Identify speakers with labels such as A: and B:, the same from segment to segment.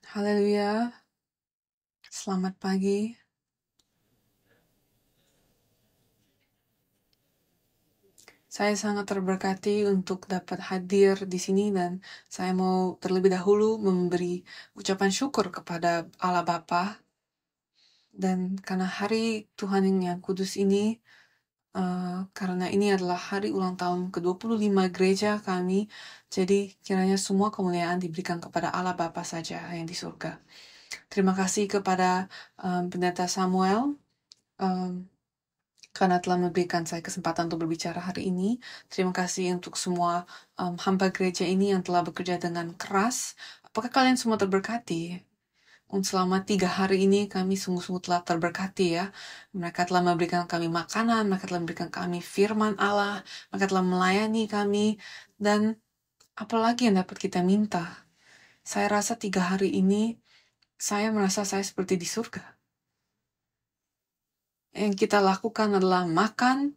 A: Haleluya, selamat pagi. Saya sangat terberkati untuk dapat hadir di sini dan saya mau terlebih dahulu memberi ucapan syukur kepada Allah Bapa dan karena hari Tuhan yang kudus ini, karena ini adalah hari ulang tahun ke-25 gereja kami, jadi kiranya semua kemuliaan diberikan kepada Allah Bapa saja yang di surga. Terima kasih kepada Pendeta Samuel karena telah memberikan saya kesempatan untuk berbicara hari ini. Terima kasih untuk semua hamba gereja ini yang telah bekerja dengan keras. Apakah kalian semua terberkati? Selama 3 hari ini kami sungguh-sungguh telah terberkati ya. Mereka telah memberikan kami makanan, mereka telah memberikan kami firman Allah, mereka telah melayani kami, dan apalagi yang dapat kita minta. Saya rasa 3 hari ini, saya merasa saya seperti di surga. Yang kita lakukan adalah makan,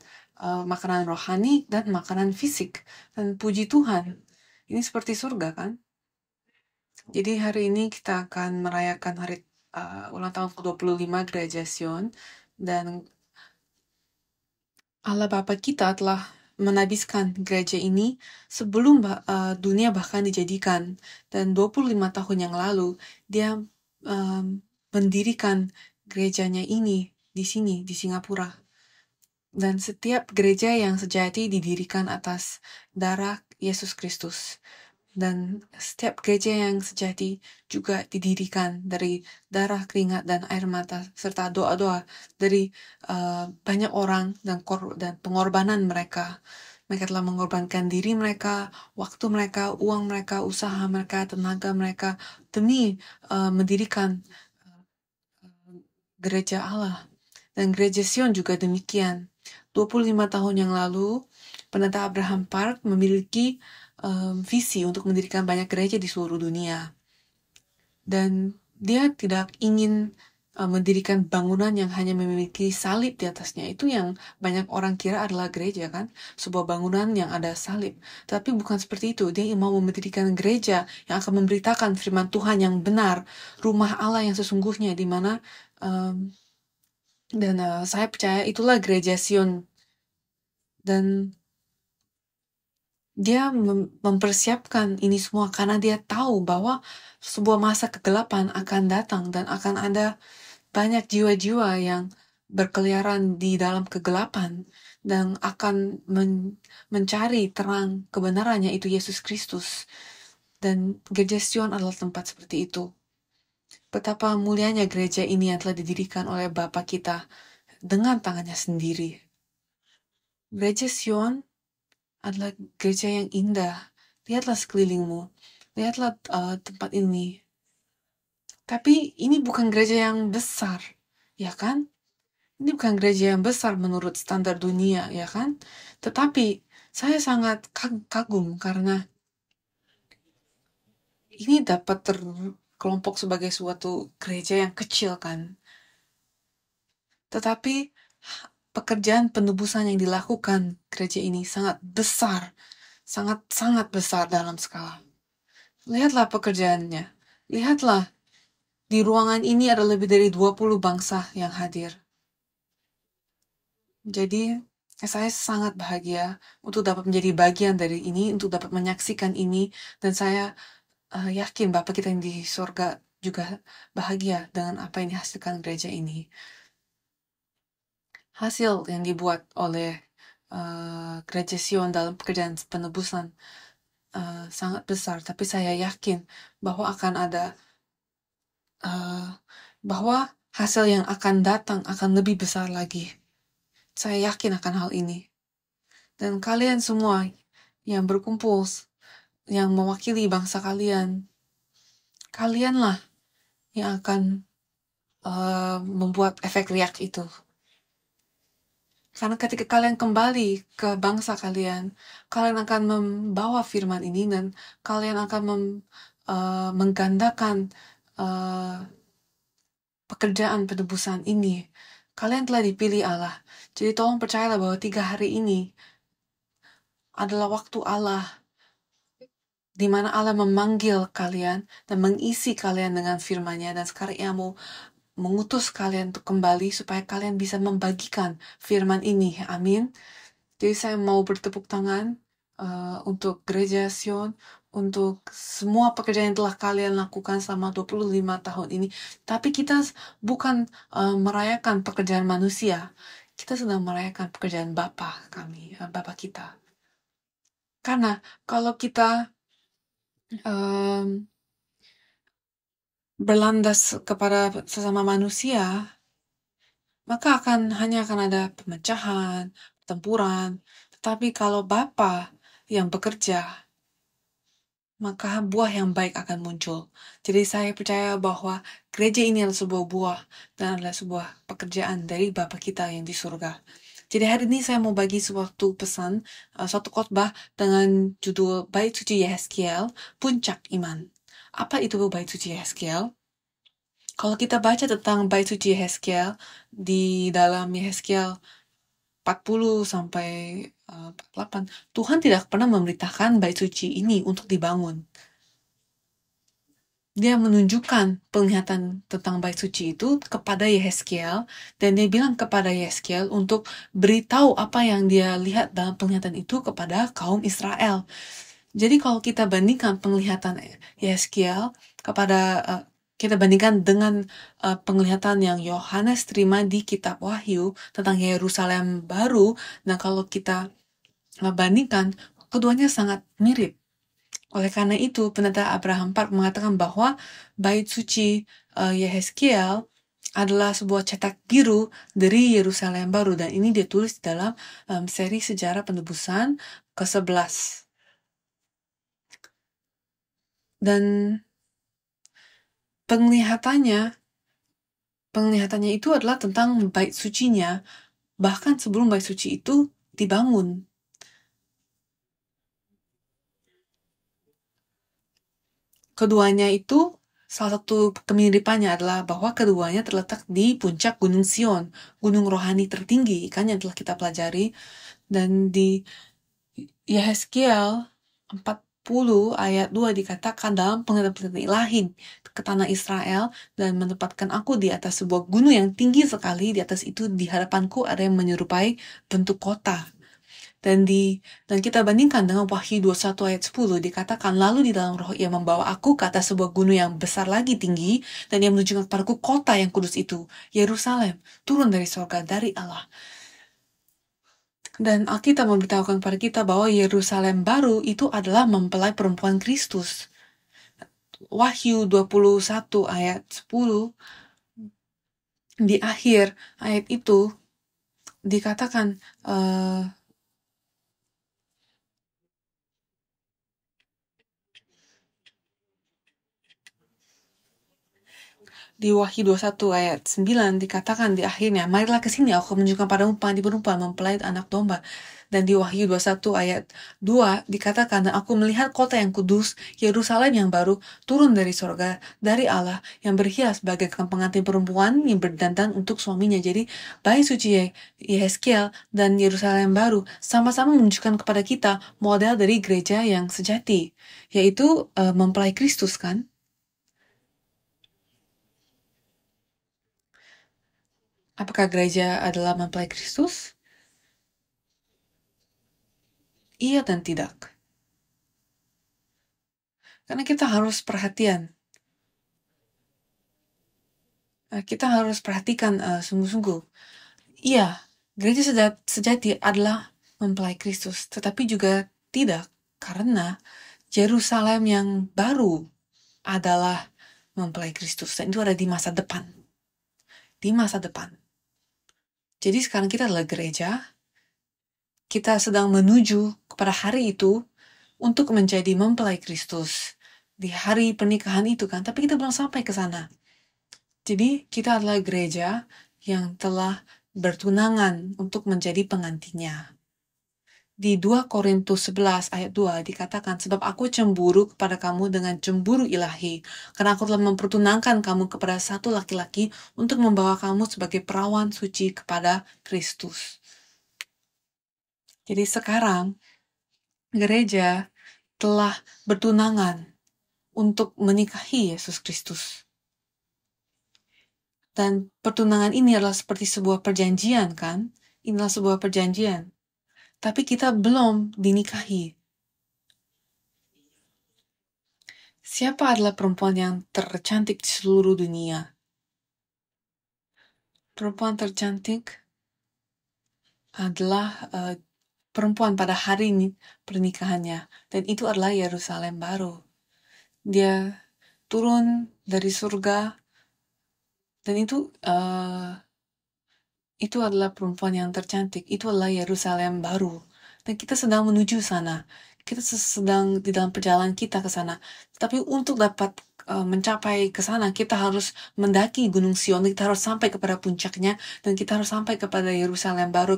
A: makanan rohani dan makanan fisik. Dan puji Tuhan, ini seperti surga kan? Jadi hari ini kita akan merayakan hari ulang tahun ke-25 Gereja Sion. Dan Allah Bapa kita telah menabiskan gereja ini sebelum dunia bahkan dijadikan. Dan 25 tahun yang lalu, dia mendirikan gerejanya ini di sini, di Singapura. Dan setiap gereja yang sejati didirikan atas darah Yesus Kristus. Dan setiap gereja yang sejati juga didirikan dari darah, keringat, dan air mata, serta doa-doa dari banyak orang dan pengorbanan mereka. Mereka telah mengorbankan diri mereka, waktu mereka, uang mereka, usaha mereka, tenaga mereka, demi mendirikan gereja Allah. Dan gereja Sion juga demikian. 25 tahun yang lalu, Pendeta Abraham Park memiliki visi untuk mendirikan banyak gereja di seluruh dunia. Dan dia tidak ingin mendirikan bangunan yang hanya memiliki salib di atasnya. Itu yang banyak orang kira adalah gereja kan, sebuah bangunan yang ada salib. Tapi bukan seperti itu. Dia mau mendirikan gereja yang akan memberitakan firman Tuhan yang benar, rumah Allah yang sesungguhnya, di mana dan saya percaya itulah gereja Sion. Dan dia mempersiapkan ini semua karena dia tahu bahwa sebuah masa kegelapan akan datang dan akan ada banyak jiwa-jiwa yang berkeliaran di dalam kegelapan dan akan mencari terang kebenarannya, itu Yesus Kristus. Dan gereja Sion adalah tempat seperti itu. Betapa mulianya gereja ini yang telah didirikan oleh Bapa kita dengan tangannya sendiri. Gereja Sion adalah gereja yang indah. Lihatlah sekelilingmu. Lihatlah tempat ini. Tapi ini bukan gereja yang besar, ya kan? Ini bukan gereja yang besar menurut standar dunia, ya kan? Tetapi saya sangat kagum karena ini dapat terkelompok sebagai suatu gereja yang kecil kan. Tetapi pekerjaan penebusan yang dilakukan gereja ini sangat besar. Sangat-sangat besar dalam skala. Lihatlah pekerjaannya. Lihatlah, di ruangan ini ada lebih dari 20 bangsa yang hadir. Jadi, saya sangat bahagia untuk dapat menjadi bagian dari ini, untuk dapat menyaksikan ini, dan saya yakin Bapak kita yang di surga juga bahagia dengan apa yang dihasilkan gereja ini. Hasil yang dibuat oleh gereja Sion dalam pekerjaan penebusan sangat besar, tapi saya yakin bahwa akan ada bahwa hasil yang akan datang akan lebih besar lagi. Saya yakin akan hal ini. Dan kalian semua yang berkumpul, yang mewakili bangsa kalian, kalianlah yang akan membuat efek riak itu. Karena ketika kalian kembali ke bangsa kalian, kalian akan membawa firman ini dan kalian akan menggandakan pekerjaan penebusan ini. Kalian telah dipilih Allah. Jadi tolong percayalah bahwa 3 hari ini adalah waktu Allah di mana Allah memanggil kalian dan mengisi kalian dengan firman-Nya, dan sekarang Ia mau mengutus kalian untuk kembali supaya kalian bisa membagikan firman ini. Amin. Jadi saya mau bertepuk tangan untuk Gereja Sion, untuk semua pekerjaan yang telah kalian lakukan selama 25 tahun ini. Tapi kita bukan merayakan pekerjaan manusia. Kita sedang merayakan pekerjaan Bapa kami, Bapa kita. Karena kalau kita berlandas kepada sesama manusia, maka hanya akan ada pemecahan, pertempuran. Tetapi kalau Bapa yang bekerja, maka buah yang baik akan muncul. Jadi saya percaya bahwa gereja ini adalah sebuah buah dan adalah sebuah pekerjaan dari Bapa kita yang di surga. Jadi hari ini saya mau bagi suatu pesan, suatu khotbah dengan judul Bait Suci Yehezkiel, Puncak Iman. Apa itu Bait Suci Yehezkiel? Kalau kita baca tentang Bait Suci Yehezkiel di dalam Yehezkiel 40 sampai 48, Tuhan tidak pernah memberitakan bait suci ini untuk dibangun. Dia menunjukkan penglihatan tentang bait suci itu kepada Yehezkiel, dan dia bilang kepada Yehezkiel untuk beritahu apa yang dia lihat dalam penglihatan itu kepada kaum Israel. Jadi kalau kita bandingkan penglihatan Yehezkiel kita bandingkan dengan penglihatan yang Yohanes terima di kitab Wahyu tentang Yerusalem baru, nah kalau kita bandingkan, keduanya sangat mirip. Oleh karena itu, pendeta Abraham Park mengatakan bahwa bait suci Yehezkiel adalah sebuah cetak biru dari Yerusalem baru, dan ini dia tulis dalam seri sejarah penebusan ke-11. Dan penglihatannya itu adalah tentang bait sucinya, bahkan sebelum bait suci itu dibangun. Keduanya itu, salah satu kemiripannya adalah bahwa keduanya terletak di puncak Gunung Sion, gunung rohani tertinggi, kan yang telah kita pelajari. Dan di Yehezkiel 40 ayat 2 dikatakan dalam penglihatan ilahi ke tanah Israel dan menempatkan aku di atas sebuah gunung yang tinggi sekali. Di atas itu di hadapanku ada yang menyerupai bentuk kota. Dan kita bandingkan dengan Wahyu 21 ayat 10 dikatakan, lalu di dalam roh ia membawa aku ke atas sebuah gunung yang besar lagi tinggi, dan ia menunjukkan kepadaku kota yang kudus itu, Yerusalem, turun dari surga, dari Allah. Dan Alkitab memberitahukan kepada kita bahwa Yerusalem baru itu adalah mempelai perempuan Kristus. Wahyu 21 ayat 10, di akhir ayat itu dikatakan di Wahyu 21 ayat 9 dikatakan di akhirnya, marilah ke sini aku menunjukkan padamu pengantin-perempuan mempelai anak domba. Dan di Wahyu 21 ayat 2 dikatakan, dan aku melihat kota yang kudus, Yerusalem yang baru, turun dari surga, dari Allah, yang berhias bagaikan pengantin perempuan yang berdandan untuk suaminya. Jadi, bait suci Yehezkiel dan Yerusalem baru sama-sama menunjukkan kepada kita model dari gereja yang sejati, yaitu mempelai Kristus, kan? Apakah gereja adalah mempelai Kristus? Iya dan tidak. Karena kita harus perhatian. Kita harus perhatikan sungguh-sungguh. Iya, gereja sejati adalah mempelai Kristus, tetapi juga tidak, karena Yerusalem yang baru adalah mempelai Kristus, dan itu ada di masa depan. Di masa depan. Jadi sekarang kita adalah gereja, kita sedang menuju kepada hari itu untuk menjadi mempelai Kristus di hari pernikahan itu, kan, tapi kita belum sampai ke sana. Jadi kita adalah gereja yang telah bertunangan untuk menjadi pengantinnya. Di 2 Korintus 11 ayat 2 dikatakan, sebab aku cemburu kepada kamu dengan cemburu ilahi, karena aku telah mempertunangkan kamu kepada satu laki-laki untuk membawa kamu sebagai perawan suci kepada Kristus. Jadi sekarang gereja telah bertunangan untuk menikahi Yesus Kristus. Dan pertunangan ini adalah seperti sebuah perjanjian, kan? Inilah sebuah perjanjian. Tapi kita belum dinikahi. Siapa adalah perempuan yang tercantik di seluruh dunia? Perempuan tercantik adalah perempuan pada hari ini pernikahannya. Dan itu adalah Yerusalem baru. Dia turun dari surga. Dan itu adalah perempuan yang tercantik. Itu adalah Yerusalem baru. Dan kita sedang menuju sana. Kita sedang di dalam perjalanan kita ke sana. Tapi untuk dapat mencapai ke sana, kita harus mendaki Gunung Sion. Kita harus sampai kepada puncaknya. Dan kita harus sampai kepada Yerusalem baru,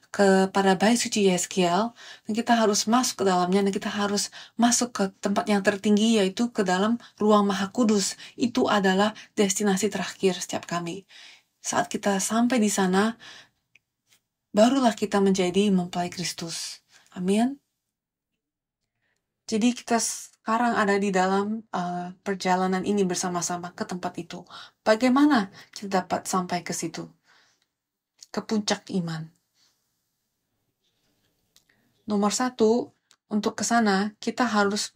A: kepada bait suci Yeskiel. Dan kita harus masuk ke dalamnya. Dan kita harus masuk ke tempat yang tertinggi, yaitu ke dalam ruang Maha Kudus. Itu adalah destinasi terakhir setiap kami. Saat kita sampai di sana, barulah kita menjadi mempelai Kristus. Amin. Jadi kita sekarang ada di dalam perjalanan ini bersama-sama ke tempat itu. Bagaimana kita dapat sampai ke situ? Ke puncak iman. Nomor 1, untuk ke sana kita harus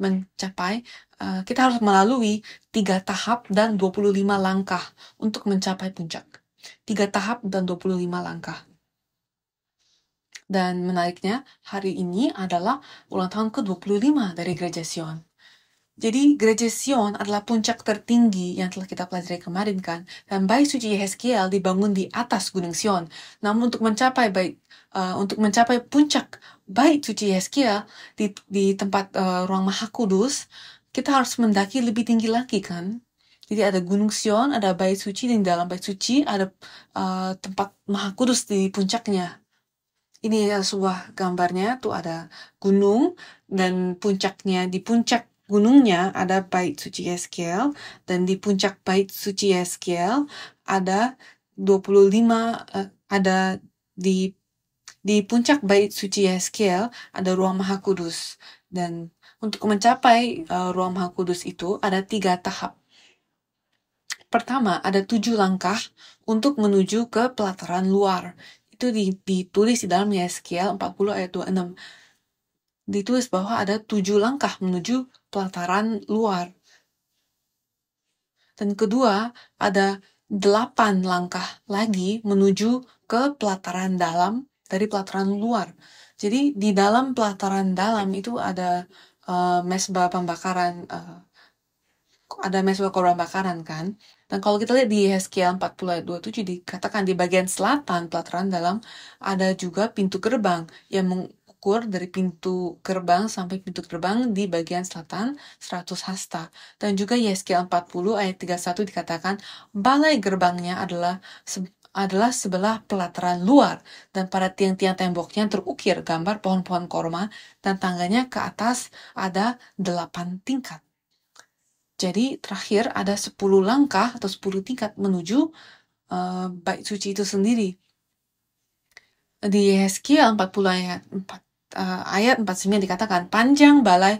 A: kita harus melalui 3 tahap dan 25 langkah untuk mencapai puncak. 3 tahap dan 25 langkah. Dan menariknya, hari ini adalah ulang tahun ke-25 dari Gereja Sion. Jadi Gereja Sion adalah puncak tertinggi yang telah kita pelajari kemarin, kan? Dan bait suci Yeskiel dibangun di atas Gunung Sion. Namun untuk mencapai puncak bait suci Yeskiel di tempat ruang Maha Kudus, kita harus mendaki lebih tinggi lagi, kan? Jadi ada Gunung Sion, ada bait suci, dan di dalam bait suci ada tempat Maha Kudus di puncaknya. Ini adalah sebuah gambarnya, tuh ada gunung, dan di puncak gunungnya ada bait suci Yeskiel, dan di puncak bait suci Yeskiel ada 25, ada di puncak bait suci Yeskiel ada ruang Maha Kudus. Dan untuk mencapai ruang Maha Kudus itu ada 3 tahap. Pertama, ada 7 langkah untuk menuju ke pelataran luar. Itu ditulis di dalam Yeskiel 40 ayat 26. Ditulis bahwa ada 7 langkah menuju pelataran luar. Dan kedua, ada 8 langkah lagi menuju ke pelataran dalam dari pelataran luar. Jadi di dalam pelataran dalam itu ada mesbah pembakaran, ada mesbah korban bakaran, kan? Dan kalau kita lihat di Yeskiel 40 ayat 27 dikatakan di bagian selatan pelataran dalam ada juga pintu gerbang yang mengukur dari pintu gerbang sampai pintu gerbang di bagian selatan 100 hasta. Dan juga Yeskiel 40 ayat 31 dikatakan balai gerbangnya adalah sebelah pelataran luar, dan pada tiang-tiang temboknya terukir gambar pohon-pohon korma, dan tangganya ke atas ada 8 tingkat. Jadi terakhir ada 10 langkah atau 10 tingkat menuju bait suci itu sendiri. Di Yeskiel 40 ayat 49 dikatakan panjang balai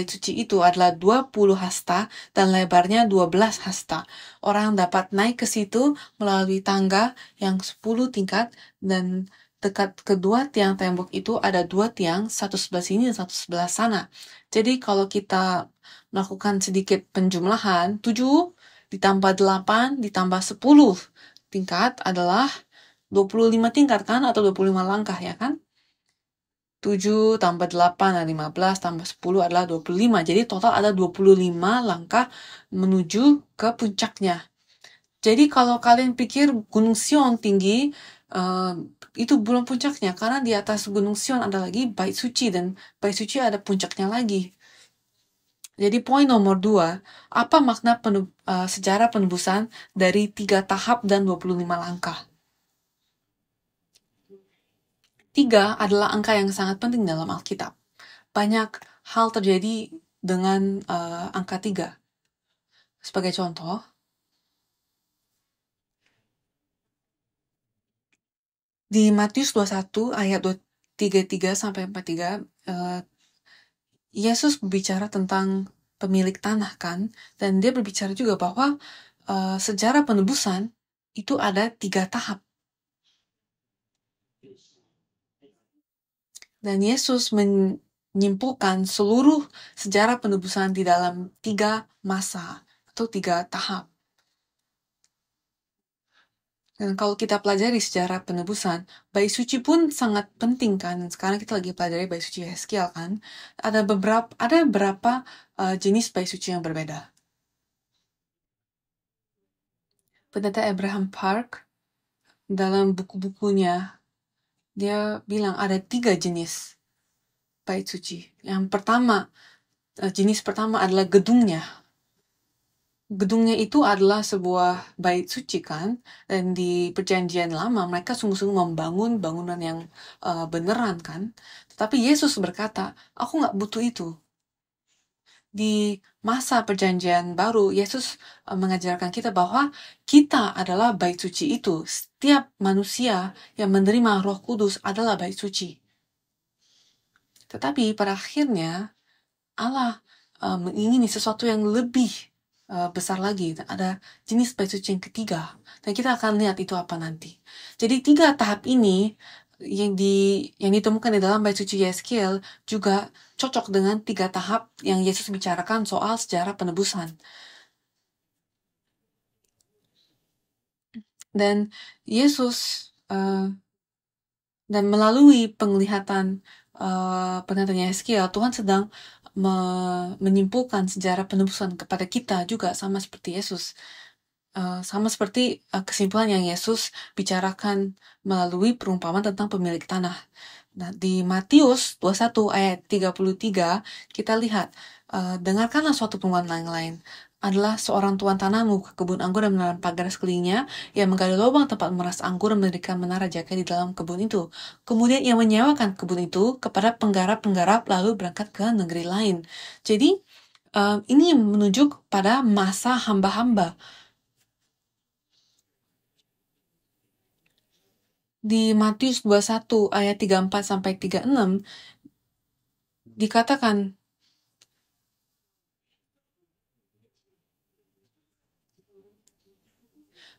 A: suci itu adalah 20 hasta dan lebarnya 12 hasta. Orang dapat naik ke situ melalui tangga yang 10 tingkat, dan dekat kedua tiang tembok itu ada 2 tiang, satu sebelah sini dan satu sebelah sana. Jadi kalau kita melakukan sedikit penjumlahan, 7 ditambah 8 ditambah 10 tingkat adalah 25 tingkat, kan? Atau 25 langkah, ya kan? 7 tambah 8 adalah 15, tambah 10 adalah 25. Jadi total ada 25 langkah menuju ke puncaknya. Jadi kalau kalian pikir Gunung Sion tinggi, itu belum puncaknya. Karena di atas Gunung Sion ada lagi bait suci, dan bait suci ada puncaknya lagi. Jadi poin nomor 2, apa makna sejarah penebusan dari 3 tahap dan 25 langkah? 3 adalah angka yang sangat penting dalam Alkitab. Banyak hal terjadi dengan angka 3. Sebagai contoh, di Matius 21 ayat 33 sampai 43, Yesus berbicara tentang pemilik tanah kan, dan dia berbicara juga bahwa sejarah penebusan itu ada 3 tahap. Dan Yesus menyimpulkan seluruh sejarah penebusan di dalam 3 masa atau 3 tahap. Dan kalau kita pelajari sejarah penebusan, bait suci pun sangat penting kan. Sekarang kita lagi pelajari bait suci Yeskiel kan. Ada beberapa jenis bait suci yang berbeda. Pendeta Abraham Park dalam buku-bukunya dia bilang ada 3 jenis bait suci. Yang pertama, jenis pertama adalah gedungnya. Gedungnya itu adalah sebuah bait suci kan, dan di perjanjian lama mereka sungguh-sungguh membangun bangunan yang beneran kan. Tetapi Yesus berkata, aku nggak butuh itu. Di masa perjanjian baru, Yesus mengajarkan kita bahwa kita adalah bait suci itu. Setiap manusia yang menerima Roh Kudus adalah bait suci. Tetapi pada akhirnya Allah mengingini sesuatu yang lebih besar lagi. Ada jenis bait suci yang ketiga, dan kita akan lihat itu apa nanti. Jadi 3 tahap ini yang ditemukan di dalam bait suci Yeskiel juga cocok dengan 3 tahap yang Yesus bicarakan soal sejarah penebusan. Dan Yesus dan melalui penglihatan penglihatan Yeskiel, Tuhan sedang menyimpulkan sejarah penebusan kepada kita juga, sama seperti Yesus. Sama seperti kesimpulan yang Yesus bicarakan melalui perumpamaan tentang pemilik tanah. Nah, di Matius 21 ayat 33, kita lihat, dengarkanlah suatu perumpamaan yang lain. Adalah seorang tuan tanahmu ke kebun anggur dan menanam pagar sekelilingnya, yang menggali lubang tempat meras anggur dan mendirikan menara jaga di dalam kebun itu. Kemudian ia menyewakan kebun itu kepada penggarap-penggarap lalu berangkat ke negeri lain. Jadi, ini menunjuk pada masa hamba-hamba. Di Matius 21 ayat 34 sampai 36 dikatakan,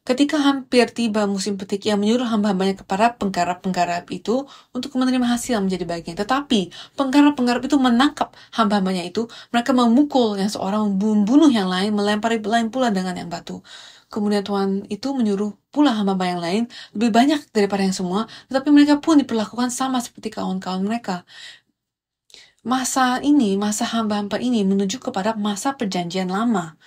A: ketika hampir tiba musim petik, ia menyuruh hamba-hambanya kepada penggarap-penggarap itu untuk menerima hasil menjadi bagian. Tetapi penggarap-penggarap itu menangkap hamba-hambanya itu, mereka memukul yang seorang, membunuh yang lain, melempari lain pula dengan yang batu. Kemudian Tuhan itu menyuruh pula hamba-hamba yang lain, lebih banyak daripada yang semua, tetapi mereka pun diperlakukan sama seperti kawan-kawan mereka. Masa hamba-hamba ini menuju kepada masa perjanjian lama.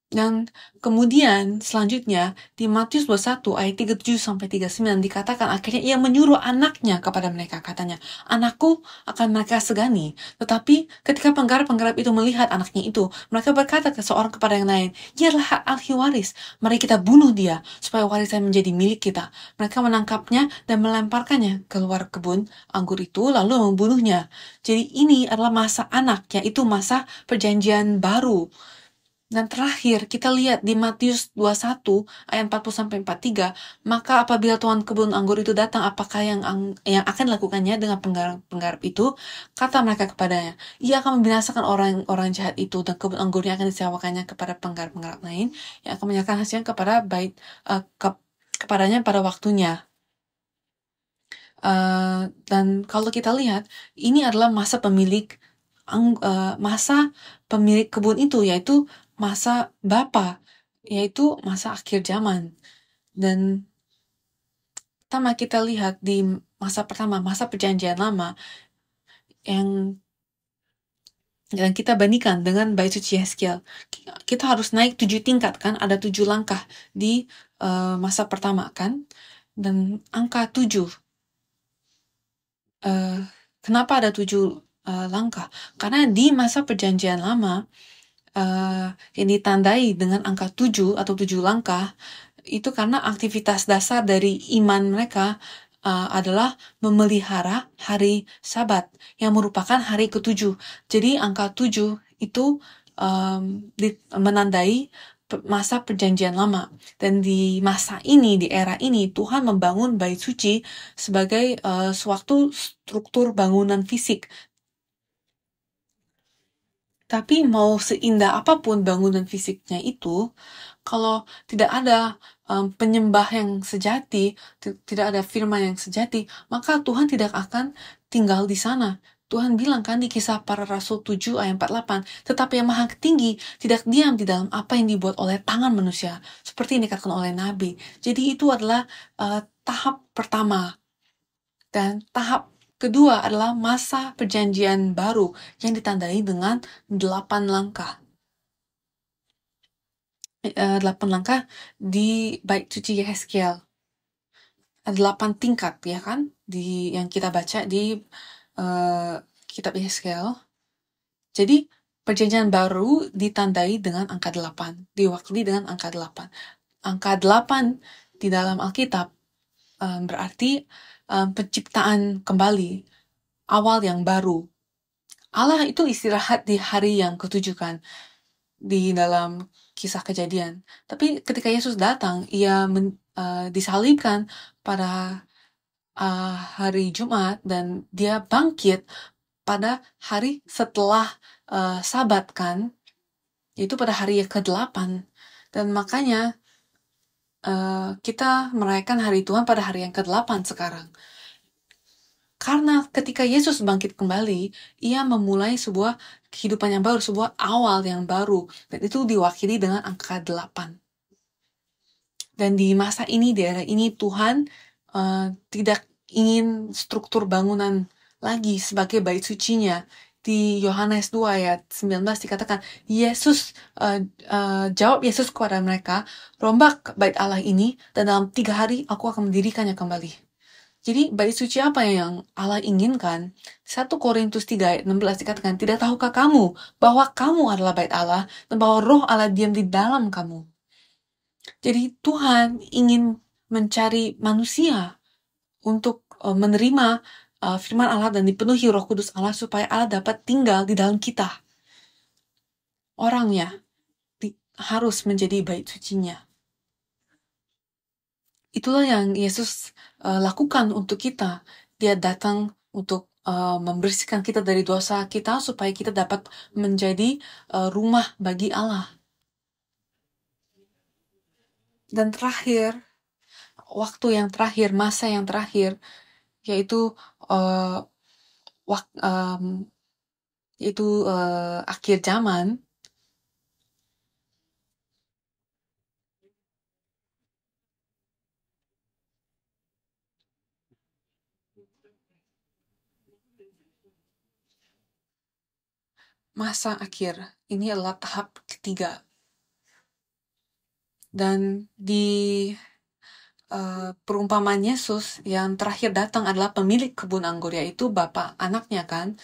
A: Dan kemudian selanjutnya di Matius 21 ayat 37 sampai 39 dikatakan akhirnya ia menyuruh anaknya kepada mereka, katanya, anakku akan mereka segani. Tetapi ketika penggarap-penggarap itu melihat anaknya itu, mereka berkata ke seorang kepada yang lain, ia adalah ahli waris, mari kita bunuh dia supaya warisan menjadi milik kita. Mereka menangkapnya dan melemparkannya keluar kebun anggur itu lalu membunuhnya. Jadi ini adalah masa anak, yaitu masa perjanjian baru. Dan terakhir, kita lihat di Matius 21 ayat 40 sampai 43, maka apabila tuan kebun anggur itu datang, apakah yang akan dilakukannya dengan penggarap itu? Kata mereka kepadanya, ia akan membinasakan orang-orang jahat itu, dan kebun anggurnya akan disewakannya kepada penggarap-penggarap lain yang akan menyerahkan hasilnya kepada kepadanya pada waktunya. Dan kalau kita lihat, ini adalah masa pemilik kebun itu, yaitu masa Bapa, yaitu masa akhir zaman. Dan pertama kita lihat di masa pertama, masa perjanjian lama, yang kita bandingkan dengan bait suci Yeskiel. Kita harus naik 7 tingkat kan, ada 7 langkah di masa pertama kan. Dan angka 7, kenapa ada 7 langkah? Karena di masa perjanjian lama, yang ditandai dengan angka 7 atau 7 langkah, itu karena aktivitas dasar dari iman mereka adalah memelihara hari Sabat, yang merupakan hari ke-7. Jadi angka 7 itu menandai masa perjanjian lama. Dan di masa ini, di era ini, Tuhan membangun bait suci sebagai suatu struktur bangunan fisik. Tapi mau seindah apapun bangunan fisiknya itu, kalau tidak ada penyembah yang sejati, tidak ada firman yang sejati, maka Tuhan tidak akan tinggal di sana. Tuhan bilang kan di Kisah Para Rasul 7 ayat 48, tetapi yang maha tinggi tidak diam di dalam apa yang dibuat oleh tangan manusia, seperti yang dikatakan oleh Nabi. Jadi itu adalah tahap pertama. Dan tahap kedua adalah masa perjanjian baru yang ditandai dengan 8 langkah. 8 langkah di bait suci Yehezkiel. Ada 8 tingkat, ya kan? Yang kita baca di kitab Yehezkiel. Jadi, perjanjian baru ditandai dengan angka 8. Diwakili dengan angka 8. Angka 8 di dalam Alkitab berarti penciptaan kembali, awal yang baru. Allah itu istirahat di hari yang ketujuh kan, di dalam Kisah Kejadian. Tapi ketika Yesus datang, ia disalibkan pada hari Jumat dan dia bangkit pada hari setelah Sabat kan, yaitu pada hari ke-8. Dan makanya kita merayakan hari Tuhan pada hari yang ke-8 sekarang. Karena ketika Yesus bangkit kembali, ia memulai sebuah kehidupan yang baru, sebuah awal yang baru. Dan itu diwakili dengan angka 8. Dan di masa ini, di era ini, Tuhan tidak ingin struktur bangunan lagi sebagai bait sucinya. Di Yohanes 2 ayat 19 dikatakan, jawab Yesus kepada mereka, rombak bait Allah ini, dan dalam 3 hari aku akan mendirikannya kembali. Jadi bait suci apa yang Allah inginkan? 1 Korintus 3 ayat 16 dikatakan, tidak tahukah kamu bahwa kamu adalah bait Allah dan bahwa roh Allah diam di dalam kamu? Jadi Tuhan ingin mencari manusia untuk menerima firman Allah dan dipenuhi Roh Kudus Allah supaya Allah dapat tinggal di dalam kita. Orangnya harus menjadi bait sucinya. Itulah yang Yesus lakukan untuk kita. Dia datang untuk membersihkan kita dari dosa kita supaya kita dapat menjadi rumah bagi Allah. Dan terakhir, waktu yang terakhir, masa yang terakhir, yaitu akhir zaman. Masa akhir, ini adalah tahap ketiga. Dan di perumpamaan Yesus yang terakhir datang adalah pemilik kebun anggur, yaitu bapak anaknya kan.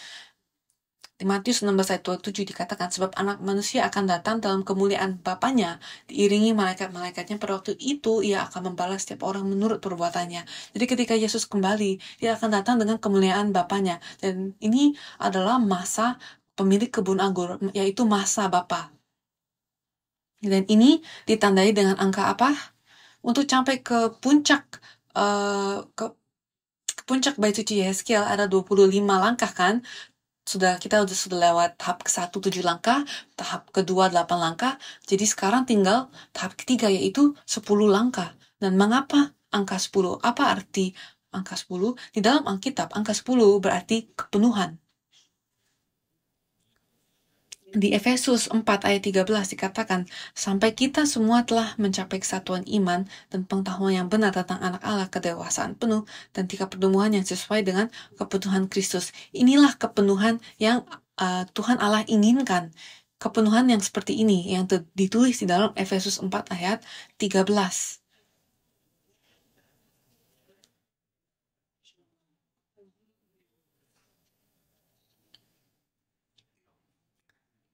A: Di Matius 16 ayat 27 dikatakan, sebab anak manusia akan datang dalam kemuliaan Bapanya, diiringi malaikat-malaikatnya. Pada waktu itu ia akan membalas setiap orang menurut perbuatannya. Jadi ketika Yesus kembali, dia akan datang dengan kemuliaan Bapanya. Dan ini adalah masa pemilik kebun anggur, yaitu masa Bapa. Dan ini ditandai dengan angka apa? Untuk sampai ke puncak puncak bait suci Yehezkiel ada 25 langkah kan? Kita sudah lewat tahap ke-1 7 langkah, tahap kedua 8 langkah. Jadi sekarang tinggal tahap ketiga, yaitu 10 langkah. Dan mengapa angka 10? Apa arti angka 10? Di dalam Alkitab, angka 10 berarti kepenuhan. Di Efesus 4 ayat 13 dikatakan, sampai kita semua telah mencapai kesatuan iman dan pengetahuan yang benar tentang anak Allah, kedewasaan penuh, dan tingkat pertumbuhan yang sesuai dengan kepenuhan Kristus. Inilah kepenuhan yang Tuhan Allah inginkan. Kepenuhan yang seperti ini, yang ditulis di dalam Efesus 4 ayat 13.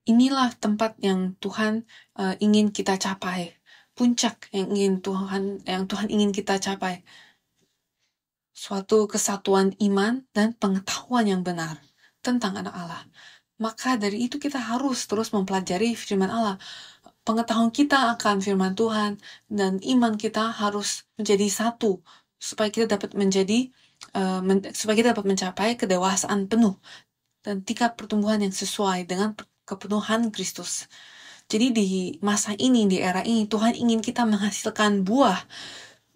A: Inilah tempat yang Tuhan ingin kita capai, puncak yang Tuhan ingin kita capai, suatu kesatuan iman dan pengetahuan yang benar tentang anak Allah. Maka dari itu kita harus terus mempelajari firman Allah. Pengetahuan kita akan firman Tuhan dan iman kita harus menjadi satu supaya kita dapat mencapai kedewasaan penuh dan tingkat pertumbuhan yang sesuai dengan kepenuhan Kristus. Jadi di masa ini, di era ini, Tuhan ingin kita menghasilkan buah.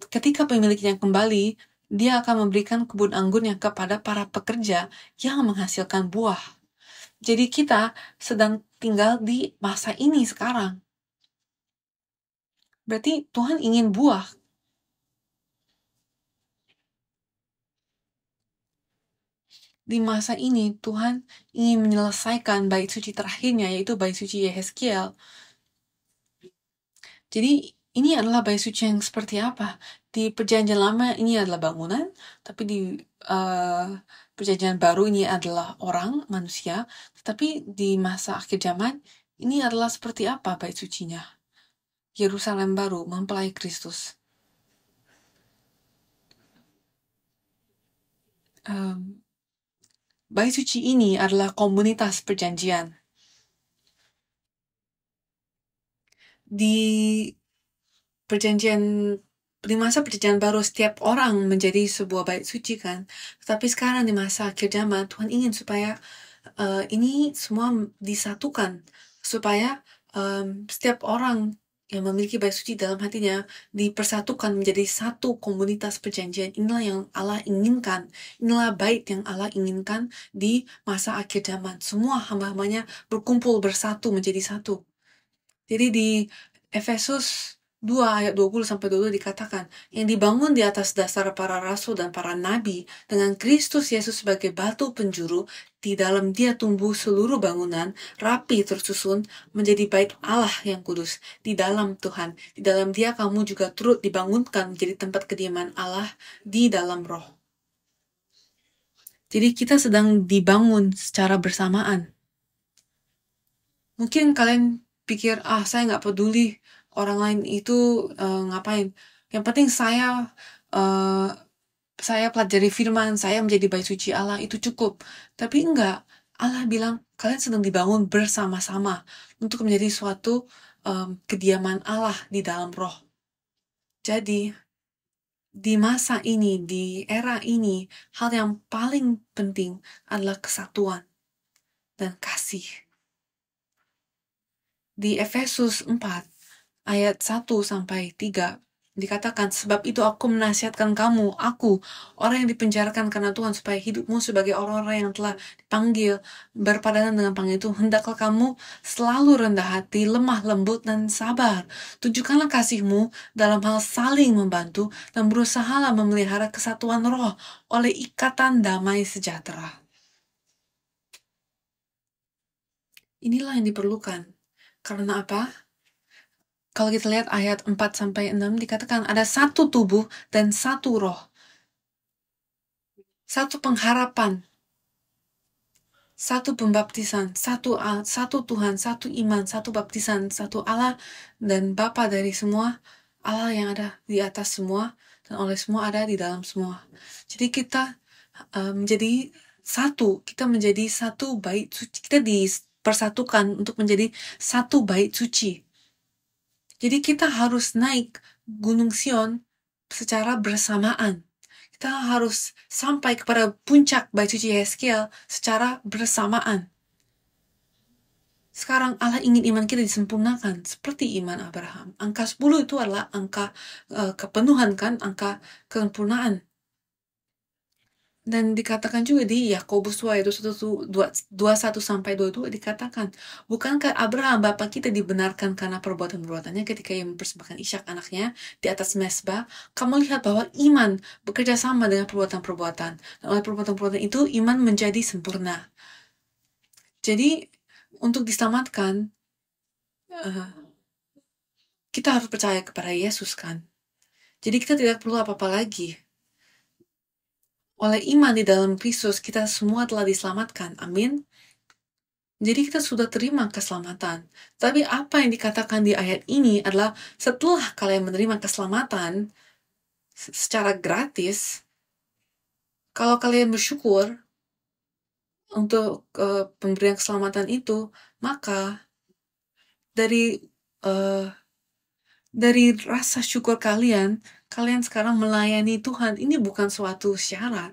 A: Ketika pemiliknya kembali, dia akan memberikan kebun anggurnya kepada para pekerja yang menghasilkan buah. Jadi kita sedang tinggal di masa ini sekarang. Berarti Tuhan ingin buah. Di masa ini, Tuhan ingin menyelesaikan bait suci terakhirnya, yaitu bait suci Yehezkiel. Jadi, ini adalah bait suci yang seperti apa? Di Perjanjian Lama ini adalah bangunan, tapi di Perjanjian Baru ini adalah orang, manusia. Tetapi di masa akhir zaman, ini adalah seperti apa bait sucinya? Yerusalem baru mempelai Kristus. Bait suci ini adalah komunitas perjanjian. Di masa perjanjian baru setiap orang menjadi sebuah bait suci kan. Tetapi sekarang di masa akhir zaman Tuhan ingin supaya ini semua disatukan, supaya setiap orang yang memiliki bait suci dalam hatinya dipersatukan menjadi satu komunitas perjanjian. Inilah yang Allah inginkan. Inilah bait yang Allah inginkan di masa akhir zaman. Semua hamba-hambanya berkumpul bersatu menjadi satu. Jadi di Efesus 2 ayat 20-22 dikatakan, yang dibangun di atas dasar para rasul dan para nabi dengan Kristus Yesus sebagai batu penjuru, di dalam dia tumbuh seluruh bangunan, rapi tersusun menjadi bait Allah yang kudus, di dalam Tuhan. Di dalam dia kamu juga turut dibangunkan menjadi tempat kediaman Allah di dalam roh. Jadi kita sedang dibangun secara bersamaan. Mungkin kalian pikir, saya nggak peduli orang lain itu ngapain. Yang penting saya pelajari firman, saya menjadi bait suci Allah, itu cukup. Tapi enggak, Allah bilang kalian sedang dibangun bersama-sama untuk menjadi suatu kediaman Allah di dalam roh. Jadi, di masa ini, di era ini, hal yang paling penting adalah kesatuan dan kasih. Di Efesus 4 ayat 1-3 dikatakan, sebab itu aku menasihatkan kamu, aku, orang yang dipenjarakan karena Tuhan, supaya hidupmu sebagai orang-orang yang telah dipanggil berpadanan dengan panggilan itu, hendaklah kamu selalu rendah hati, lemah lembut, dan sabar. Tunjukkanlah kasihmu dalam hal saling membantu, dan berusahalah memelihara kesatuan roh oleh ikatan damai sejahtera. Inilah yang diperlukan. Karena apa? Kalau kita lihat ayat 4-6 dikatakan ada satu tubuh dan satu roh. Satu pengharapan. Satu pembaptisan, satu Tuhan, satu iman, satu baptisan, satu Allah dan Bapa dari semua, Allah yang ada di atas semua dan oleh semua ada di dalam semua. Jadi kita menjadi satu, kita menjadi satu bait suci, kita dipersatukan untuk menjadi satu bait suci. Jadi kita harus naik Gunung Sion secara bersamaan. Kita harus sampai kepada puncak bait suci Yehezkiel secara bersamaan. Sekarang Allah ingin iman kita disempurnakan seperti iman Abraham. Angka 10 itu adalah angka kepenuhan kan, angka kesempurnaan. Dan dikatakan juga di Yakobus 2 ayat 21-22 dikatakan, bukankah Abraham bapa kita dibenarkan karena perbuatan-perbuatannya ketika ia mempersembahkan Ishak anaknya di atas mezbah? Kamu lihat bahwa iman bekerja sama dengan perbuatan-perbuatan, dan oleh perbuatan-perbuatan itu iman menjadi sempurna. Jadi untuk diselamatkan kita harus percaya kepada Yesus kan. Jadi kita tidak perlu apa-apa lagi. Oleh iman di dalam Kristus, kita semua telah diselamatkan. Amin. Jadi kita sudah terima keselamatan. Tapi apa yang dikatakan di ayat ini adalah setelah kalian menerima keselamatan secara gratis, kalau kalian bersyukur untuk pemberian keselamatan itu, maka dari rasa syukur kalian sekarang melayani Tuhan. Ini bukan suatu syarat.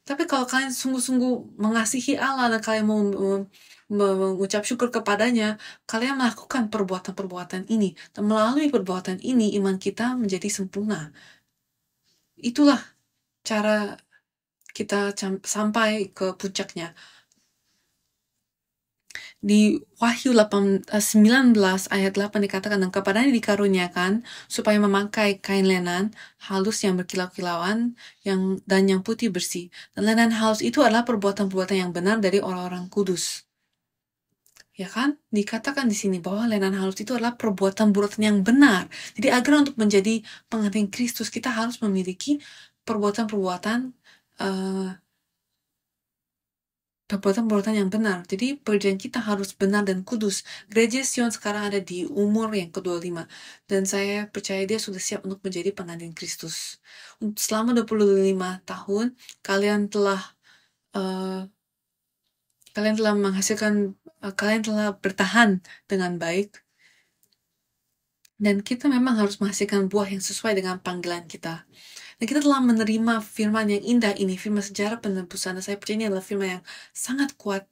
A: Tapi kalau kalian sungguh-sungguh mengasihi Allah dan kalian mau mengucap syukur kepadanya, kalian melakukan perbuatan-perbuatan ini. Dan melalui perbuatan ini, iman kita menjadi sempurna. Itulah cara kita sampai ke puncaknya. Di Wahyu 19 ayat 8 dikatakan, dan kepadanya dikaruniakan supaya memakai kain lenan halus yang berkilau-kilauan dan yang putih bersih. Dan lenan halus itu adalah perbuatan-perbuatan yang benar dari orang-orang kudus. Ya kan? Dikatakan di sini bahwa lenan halus itu adalah perbuatan-perbuatan yang benar. Jadi agar untuk menjadi pengantin Kristus, kita harus memiliki perbuatan-perbuatan perbuatan-perbuatan yang benar. Jadi perjanjian kita harus benar dan kudus. Gereja Sion sekarang ada di umur yang ke-25. Dan saya percaya dia sudah siap untuk menjadi pengantin Kristus. Selama 25 tahun, kalian telah kalian telah bertahan dengan baik. Dan kita memang harus menghasilkan buah yang sesuai dengan panggilan kita. Dan kita telah menerima firman yang indah ini, firman sejarah penebusan. Dan saya percaya ini adalah firman yang sangat kuat.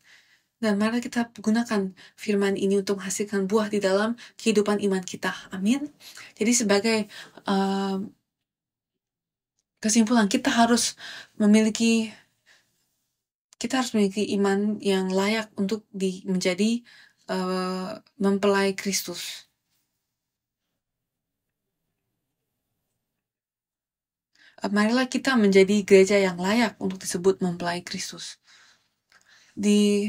A: Dan mari kita gunakan firman ini untuk menghasilkan buah di dalam kehidupan iman kita. Amin. Jadi sebagai kesimpulan, kita harus memiliki iman yang layak untuk menjadi mempelai Kristus. Marilah kita menjadi gereja yang layak untuk disebut mempelai Kristus. Di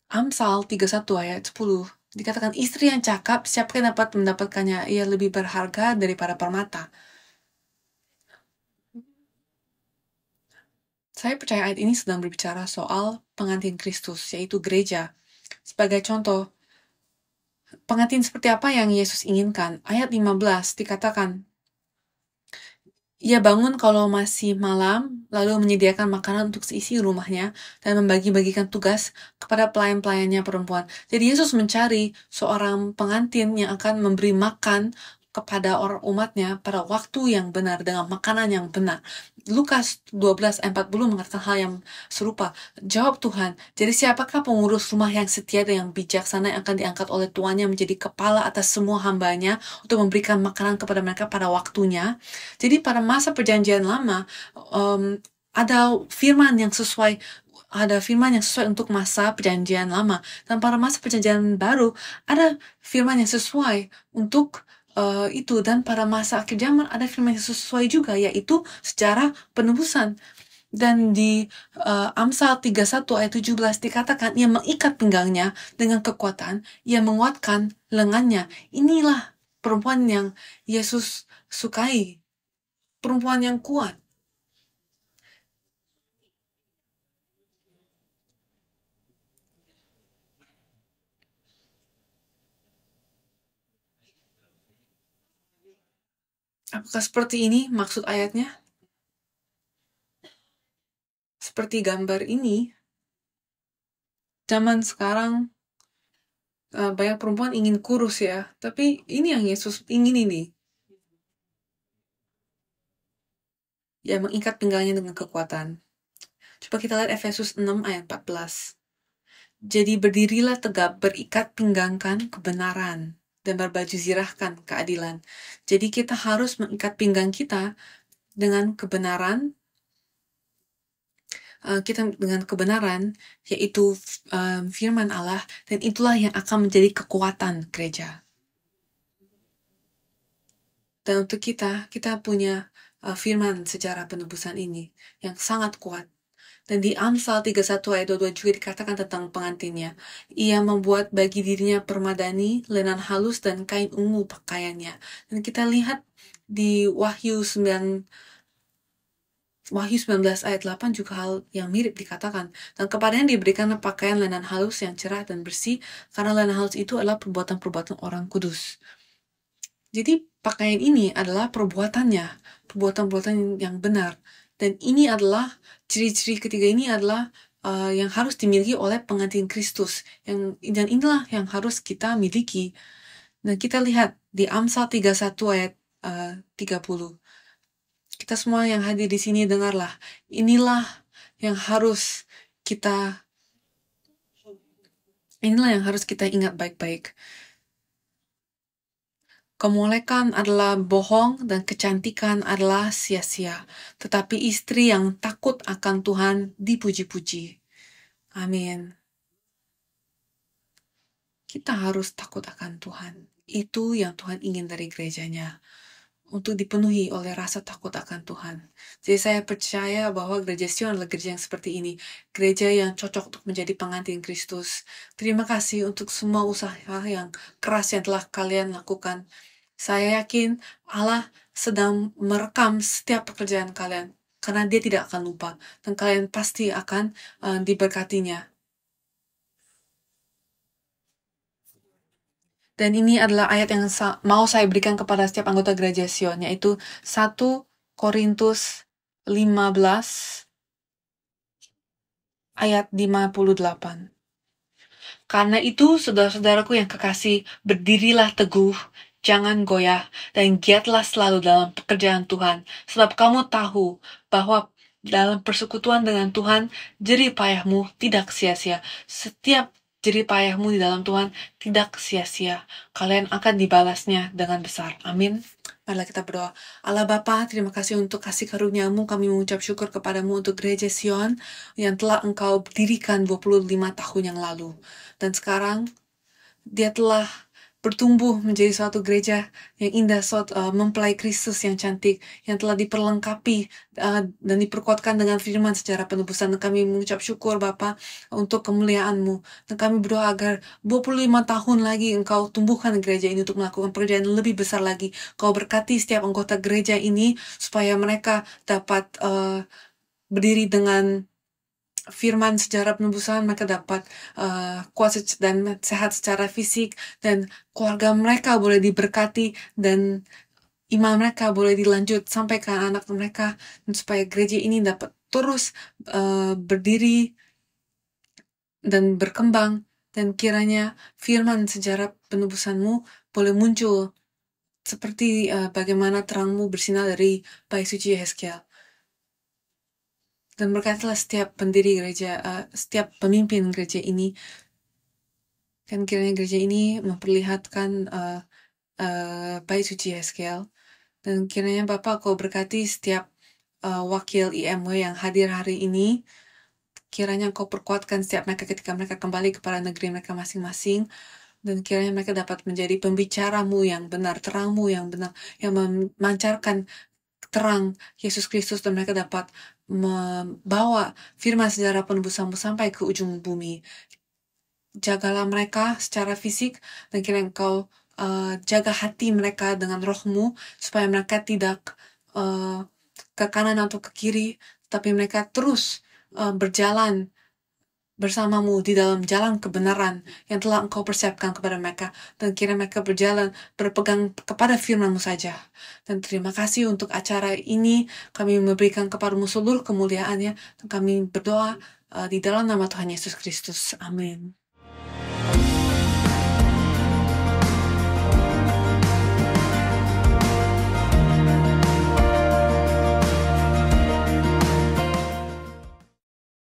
A: Amsal 31 ayat 10 dikatakan, istri yang cakap siapa yang dapat mendapatkannya, ia lebih berharga daripada permata. Saya percaya ayat ini sedang berbicara soal pengantin Kristus, yaitu gereja. Sebagai contoh, pengantin seperti apa yang Yesus inginkan? Ayat 15 dikatakan, ia bangun kalau masih malam, lalu menyediakan makanan untuk seisi rumahnya, dan membagi-bagikan tugas kepada pelayan-pelayannya perempuan. Jadi Yesus mencari seorang pengantin yang akan memberi makan kepada orang umatnya pada waktu yang benar, dengan makanan yang benar. Lukas 12 ayat 40 mengatakan hal yang serupa. Jawab Tuhan, jadi siapakah pengurus rumah yang setia dan yang bijaksana yang akan diangkat oleh tuannya menjadi kepala atas semua hambanya untuk memberikan makanan kepada mereka pada waktunya? Jadi pada masa perjanjian lama, ada firman yang sesuai untuk masa perjanjian lama. Dan pada masa perjanjian baru, ada firman yang sesuai untuk itu. Dan pada masa akhir zaman ada firman yang sesuai juga, yaitu sejarah penebusan. Dan di Amsal 31 ayat 17 dikatakan, ia mengikat pinggangnya dengan kekuatan, ia menguatkan lengannya. Inilah perempuan yang Yesus sukai, perempuan yang kuat. Apakah seperti ini maksud ayatnya? Seperti gambar ini, zaman sekarang banyak perempuan ingin kurus ya, tapi ini yang Yesus ingin ini. Ya, mengikat pinggangnya dengan kekuatan. Coba kita lihat Efesus 6 ayat 14. Jadi berdirilah tegap, berikat pinggangkan kebenaran, dan berbaju zirahkan keadilan. Jadi kita harus mengikat pinggang kita dengan kebenaran, yaitu firman Allah, dan itulah yang akan menjadi kekuatan gereja. Dan untuk kita punya firman sejarah penebusan ini yang sangat kuat. Dan di Amsal 31 ayat 22 juga dikatakan tentang pengantinnya. Ia membuat bagi dirinya permadani, lenan halus, dan kain ungu pakaiannya. Dan kita lihat di Wahyu 19 ayat 8 juga hal yang mirip dikatakan. Dan kepadanya diberikan pakaian lenan halus yang cerah dan bersih, karena lenan halus itu adalah perbuatan-perbuatan orang kudus. Jadi pakaian ini adalah perbuatan-perbuatan yang benar. Dan ini adalah ciri-ciri ketiga ini adalah yang harus dimiliki oleh pengantin Kristus. Dan inilah yang harus kita miliki. Dan kita lihat di Amsal 31 ayat 30. Kita semua yang hadir di sini dengarlah. Inilah yang harus kita Inilah yang harus kita ingat baik-baik. Kemolekan adalah bohong dan kecantikan adalah sia-sia. Tetapi istri yang takut akan Tuhan dipuji-puji. Amin. Kita harus takut akan Tuhan. Itu yang Tuhan ingin dari gerejanya. Untuk dipenuhi oleh rasa takut akan Tuhan. Jadi saya percaya bahwa gereja Sion adalah gereja yang seperti ini. Gereja yang cocok untuk menjadi pengantin Kristus. Terima kasih untuk semua usaha yang keras yang telah kalian lakukan. Saya yakin Allah sedang merekam setiap pekerjaan kalian. Karena dia tidak akan lupa. Dan kalian pasti akan diberkatinya. Dan ini adalah ayat yang mau saya berikan kepada setiap anggota gereja Sion, yaitu 1 Korintus 15 ayat 58. Karena itu, saudara-saudaraku yang kekasih, berdirilah teguh, jangan goyah, dan giatlah selalu dalam pekerjaan Tuhan, sebab kamu tahu bahwa dalam persekutuan dengan Tuhan, jerih payahmu tidak sia-sia. Setiap jerih payahmu di dalam Tuhan tidak sia-sia. Kalian akan dibalasnya dengan besar. Amin. Marilah kita berdoa. Allah Bapa, terima kasih untuk kasih karunia-Mu. Kami mengucap syukur kepadamu untuk gereja Sion yang telah Engkau dirikan 25 tahun yang lalu. Dan sekarang dia telah bertumbuh menjadi suatu gereja yang indah, mempelai Kristus yang cantik, yang telah diperlengkapi dan diperkuatkan dengan firman secara penebusan. Dan kami mengucap syukur Bapa untuk kemuliaan-Mu. Dan kami berdoa agar 25 tahun lagi Engkau tumbuhkan gereja ini untuk melakukan pekerjaan yang lebih besar lagi. Kau berkati setiap anggota gereja ini supaya mereka dapat berdiri dengan firman secara penebusan, mereka dapat kuat dan sehat secara fisik, dan keluarga mereka boleh diberkati, dan iman mereka boleh dilanjut sampai ke anak mereka, dan supaya gereja ini dapat terus berdiri dan berkembang, dan kiranya firman sejarah penebusan-Mu boleh muncul seperti bagaimana terang-Mu bersinar dari bait suci Yehezkiel. Dan berkatilah setiap pendiri gereja, setiap pemimpin gereja ini. Dan kiranya gereja ini memperlihatkan bait suci Yehezkiel. Dan kiranya Bapak Kau berkati setiap wakil IMW yang hadir hari ini. Kiranya Kau perkuatkan setiap mereka ketika mereka kembali kepada negeri mereka masing-masing. Dan kiranya mereka dapat menjadi pembicara-Mu yang benar, terang-Mu yang benar, yang memancarkan terang Yesus Kristus, dan mereka dapat membawa firman sejarah penebusan-Mu sampai ke ujung bumi. Jagalah mereka secara fisik, dan kiranya Engkau jaga hati mereka dengan roh-Mu, supaya mereka tidak ke kanan atau ke kiri, tapi mereka terus berjalan bersama-Mu di dalam jalan kebenaran yang telah Engkau persiapkan kepada mereka. Dan kiranya mereka berjalan berpegang kepada firman-Mu saja. Dan terima kasih untuk acara ini. Kami memberikan kepada-Mu seluruh kemuliaannya. Dan kami berdoa di dalam nama Tuhan Yesus Kristus. Amin.